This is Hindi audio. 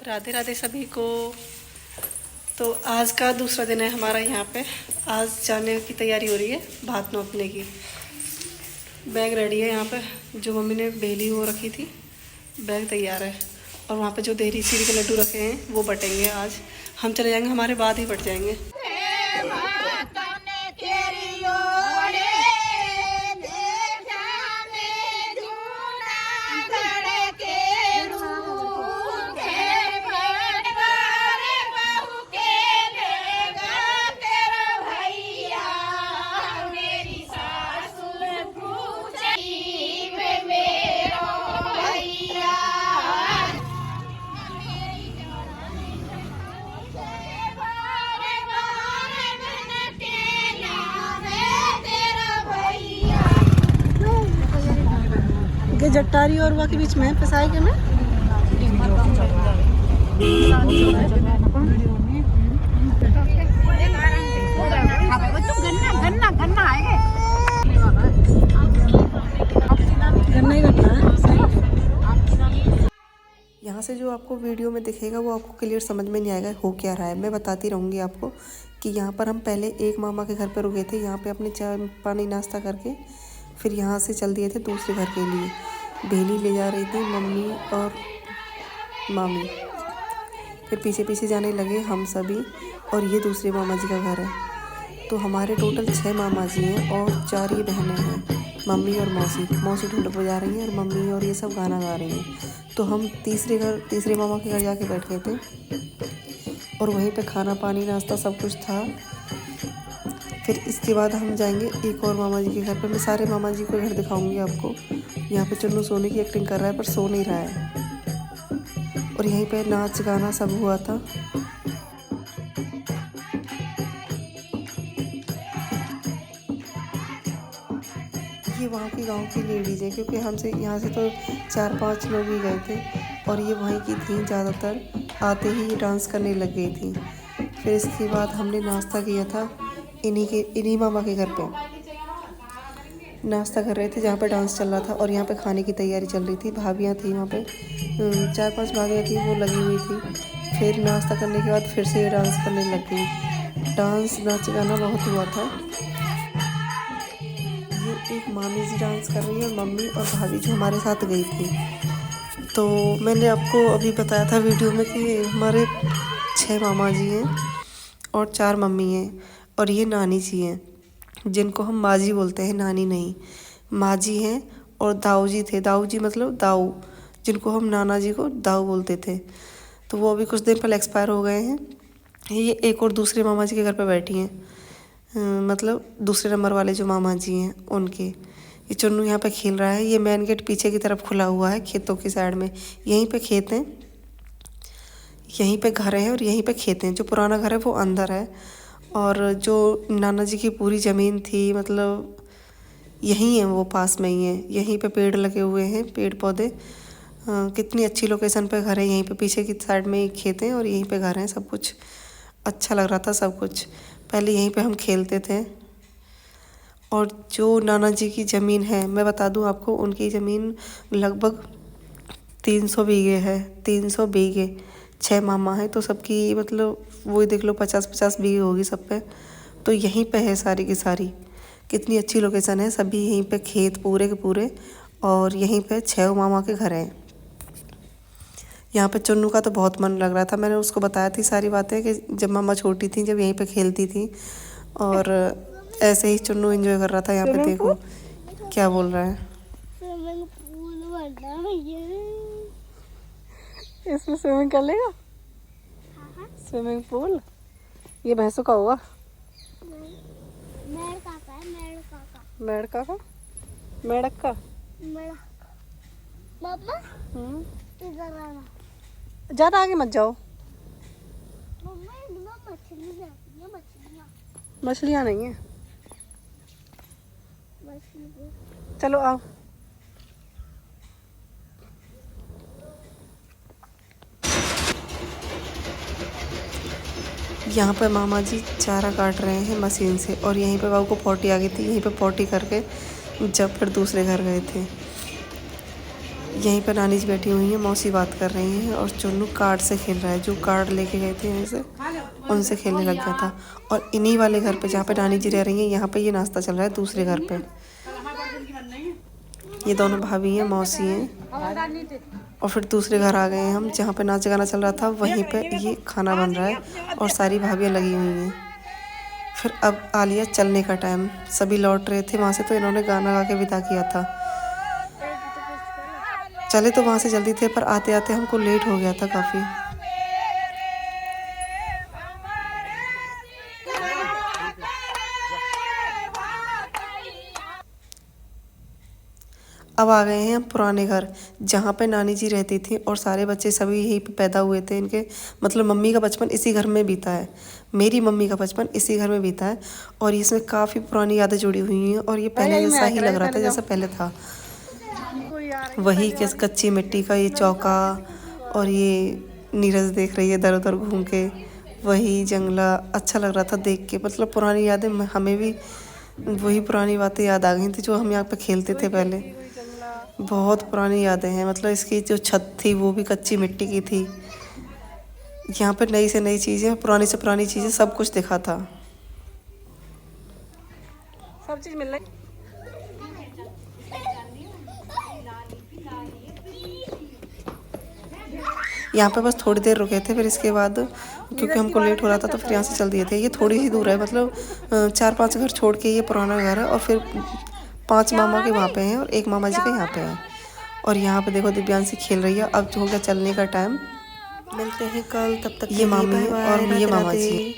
राधे राधे सभी को। तो आज का दूसरा दिन है हमारा यहाँ पे। आज जाने की तैयारी हो रही है भात नौपने की। बैग रेडी है यहाँ पे, जो मम्मी ने बेली वो रखी थी, बैग तैयार है। और वहाँ पे जो देहरी सीरी के लड्डू रखे हैं वो बटेंगे। आज हम चले जाएंगे, हमारे बाद ही बट जाएंगे। जट्टारी और वहाँ के बीच में पिसाई के में यहाँ से जो आपको वीडियो में दिखेगा वो आपको क्लियर समझ में नहीं आएगा हो क्या रहा है। मैं बताती रहूँगी आपको कि यहाँ पर हम पहले एक मामा के घर पर रुके थे, यहाँ पे अपने चाय पानी नाश्ता करके फिर यहाँ से चल दिए थे दूसरे घर के लिए। बेली ले जा रही थी मम्मी और मामी, फिर पीछे पीछे जाने लगे हम सभी। और ये दूसरे मामा जी का घर है। तो हमारे टोटल 6 मामा जी हैं और 4 ये बहनें हैं, मम्मी और मौसी ढोलक बजा रही हैं और मम्मी और ये सब गाना गा रही हैं। तो हम तीसरे मामा के घर जाके बैठ गए थे और वहीं पे खाना पानी नाश्ता सब कुछ था। फिर इसके बाद हम जाएंगे एक और मामा जी के घर पर। मैं सारे मामा जी को घर दिखाऊंगी आपको। यहाँ पे चन्नू सोने की एक्टिंग कर रहा है पर सो नहीं रहा है। और यहीं पे नाच गाना सब हुआ था। ये वहाँ की गांव की लेडीज़ है, क्योंकि हमसे यहाँ से तो 4-5 लोग ही गए थे और ये वहीं की थी ज़्यादातर। आते ही डांस करने लग गई थी। फिर इसके बाद हमने नाश्ता किया था इन्हीं मामा के घर पे। नाश्ता कर रहे थे जहाँ पे डांस चल रहा था और यहाँ पे खाने की तैयारी चल रही थी। भाभियाँ थी वहाँ पे, 4-5 भाभियाँ थी, वो लगी हुई थी। फिर नाश्ता करने के बाद फिर से ये डांस करने लग गई। डांस नाच गाना बहुत हुआ था। ये एक मामी जी डांस कर रही है, मम्मी और भाभी जो हमारे साथ गई थी। तो मैंने आपको अभी बताया था वीडियो में कि हमारे 6 मामा जी हैं और 4 मम्मी हैं और ये नानी जी हैं, जिनको हम माजी बोलते हैं, नानी नहीं। माजी हैं और दाऊ जी थे। दाऊ जी मतलब दाऊ, जिनको हम नाना जी को दाऊ बोलते थे। तो वो अभी कुछ दिन पहले एक्सपायर हो गए हैं। ये एक और दूसरे मामा जी के घर पे बैठी हैं, मतलब दूसरे नंबर वाले जो मामा जी हैं उनके। ये चुन्नू यहाँ पे खेल रहा है। ये मेन गेट पीछे की तरफ खुला हुआ है खेतों की साइड में। यहीं पे खेत हैं, यहीं पे घर है और यहीं पे खेत हैं। जो पुराना घर है वो अंदर है और जो नाना जी की पूरी ज़मीन थी मतलब यहीं है, वो पास में ही है। यहीं पे पेड़ लगे हुए हैं, पेड़ पौधे। कितनी अच्छी लोकेशन पे घर है। यहीं पे पीछे की साइड में ही खेत हैं और यहीं पे घर हैं। सब कुछ अच्छा लग रहा था सब कुछ। पहले यहीं पे हम खेलते थे। और जो नाना जी की ज़मीन है मैं बता दूं आपको, उनकी ज़मीन लगभग 300 बीघे है। 300 बीघे, 6 मामा हैं तो सबकी मतलब वही देख लो 50-50 बीघे होगी सब पे। तो यहीं पे है सारी की सारी। कितनी अच्छी लोकेशन है। सभी यहीं पे खेत पूरे के पूरे और यहीं पे 6 मामा के घर हैं। यहाँ पे चुन्नू का तो बहुत मन लग रहा था। मैंने उसको बताया थी सारी बातें कि जब मामा छोटी थी, जब यहीं पे खेलती थी। और ऐसे ही चुन्नू एंजॉय कर रहा था। यहाँ पे देखो क्या बोल रहा है। इसमें स्विमिंग कर लेगा? स्विमिंग पूल ये भैंसों का होगा? मेढ़का का मेढ़क का। ज़्यादा आगे मत जाओ। मछलियाँ नहीं है। चलो आओ। यहाँ पे मामा जी चारा काट रहे हैं मशीन से और यहीं पे बाबू को पोटी आ गई थी। यहीं पे पोटी करके जब फिर दूसरे घर गए थे। यहीं पर नानी जी बैठी हुई हैं, मौसी बात कर रही हैं और चुन्नू कार्ड से खेल रहा है। जो कार्ड लेके गए थे यहीं से, उनसे खेलने लग गया था। और इन्हीं वाले घर पे जहाँ पे नानी जी रह रही हैं, यहाँ पे ये नाश्ता चल रहा है दूसरे घर पे। ये दोनों भाभी हैं, मौसी हैं। और फिर दूसरे घर आ गए हैं हम, जहाँ पे नाच गाना चल रहा था वहीं पे ये खाना बन रहा है और सारी भाभियाँ लगी हुई हैं। फिर अब आ लिया चलने का टाइम। सभी लौट रहे थे वहाँ से, तो इन्होंने गाना गा के विदा किया था। चले तो वहाँ से जल्दी थे, पर आते आते हमको लेट हो गया था काफ़ी। अब आ गए हैं हम पुराने घर, जहाँ पे नानी जी रहती थी और सारे बच्चे सभी यहीं पे पैदा हुए थे। इनके मतलब मम्मी का बचपन इसी घर में बीता है, मेरी मम्मी का बचपन इसी घर में बीता है। और इसमें काफ़ी पुरानी यादें जुड़ी हुई हैं और ये पहले जैसा ही लग रहा था जैसा पहले था। वही किस कच्ची मिट्टी का ये चौका, और ये नीरज देख रही है इधर उधर घूम के। वही जंगला अच्छा लग रहा था देख के। मतलब पुरानी यादें, हमें भी वही पुरानी बातें याद आ गई थी जो हम यहाँ पे खेलते थे पहले। बहुत पुरानी यादें हैं। मतलब इसकी जो छत थी वो भी कच्ची मिट्टी की थी। यहाँ पे नई से नई चीज़ें, पुरानी से पुरानी चीज़ें, सब कुछ दिखा था। सब चीज़ मिल रही। यहाँ पे बस थोड़ी देर रुके थे, फिर इसके बाद क्योंकि हमको लेट हो रहा था तो फिर यहाँ से चल दिए थे। ये थोड़ी सी दूर है, मतलब 4-5 घर छोड़ के ये पुराना घर है। और फिर 5 मामा के वहाँ पे हैं और 1 मामा जी का यहाँ पे है। और यहाँ पे देखो दिव्यांशी खेल रही है। अब हो गया चलने का टाइम। मिलते हैं कल, तब तक ये मामी और ये मामा जी।